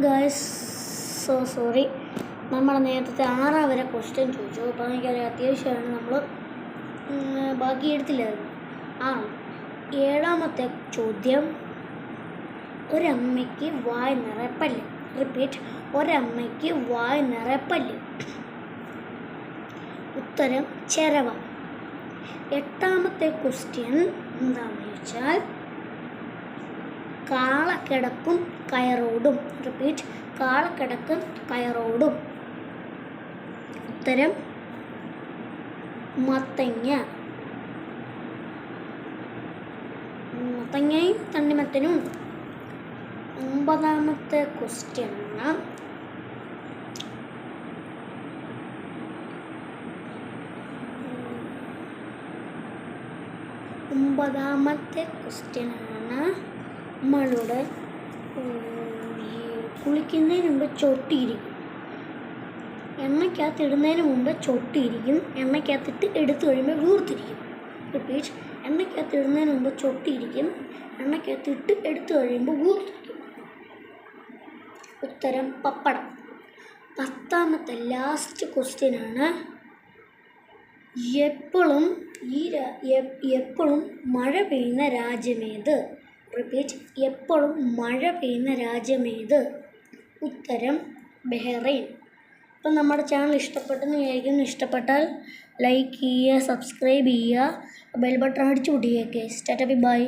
Guys, so sorry. നമ്മൾ നേരത്തെ 6 വരെ ക്വസ്റ്റ്യൻ ചോദിച്ചു. അപ്പോൾ എനിക്കറിയാം അത്യാവശ്യമാണ്, നമ്മൾ ബാക്കി എടുത്തില്ലായിരുന്നു. 7ാമത്തെ ചോദ്യം, ഒരമ്മയ്ക്ക് വായ നിറയെ പല്ല്. റിപ്പീറ്റ്, ഒരമ്മയ്ക്ക് വായ നിറയെ പല്ല്. ഉത്തരം ചെരവ. 8ാമത്തെ ക്വസ്റ്റ്യൻ എന്താണെന്ന് ചോദിച്ചാൽ, കാള കിടക്കും കയറോടും. റിപ്പീറ്റ്, കാള കിടക്കും കയറോടും. ഉത്തരം മത്തങ്ങ. മത്തങ്ങയും തണ്ണിമത്തനും ഉണ്ട്. 9ാമത്തെ ക്വസ്റ്റ്യൻ, 9ാമത്തെ ക്വസ്റ്റ്യനാണ്, നമ്മളുടെ കുളിക്കുന്നതിന് മുമ്പ് ചൊട്ടിയിരിക്കും. എണ്ണയ്ക്കകത്ത് ഇടുന്നതിന് മുമ്പ് ചൊട്ടിയിരിക്കും. എണ്ണയ്ക്കകത്തിട്ട് എടുത്തു കഴിയുമ്പോൾ വീർത്തിരിക്കും. റിപ്പീറ്റ്, എണ്ണയ്ക്കകത്ത് ഇടുന്നതിന് മുമ്പ് ചൊട്ടിയിരിക്കും. എണ്ണയ്ക്കകത്തിട്ട് എടുത്തു കഴിയുമ്പോൾ വീർത്തിരിക്കും. ഉത്തരം പപ്പടം. 10ാമത്തെ ലാസ്റ്റ് ക്വസ്റ്റ്യനാണ്, എപ്പോഴും മഴ പെയ്യുന്ന രാജ്യമേത്? റിപ്പീറ്റ്, എപ്പോഴും മഴ പെയ്യുന്ന രാജ്യമേത്? ഉത്തരം ബഹ്റൈൻ. അപ്പം നമ്മുടെ ചാനൽ ഇഷ്ടപ്പെട്ടെന്ന് വിചാരിക്കുന്നു. ഇഷ്ടപ്പെട്ടാൽ ലൈക്ക് ചെയ്യുക, സബ്സ്ക്രൈബ് ചെയ്യുക, ബെൽ ബട്ടൺ അടിച്ചു പൊട്ടിക്കുക. ടാറ്റാ, ബൈ.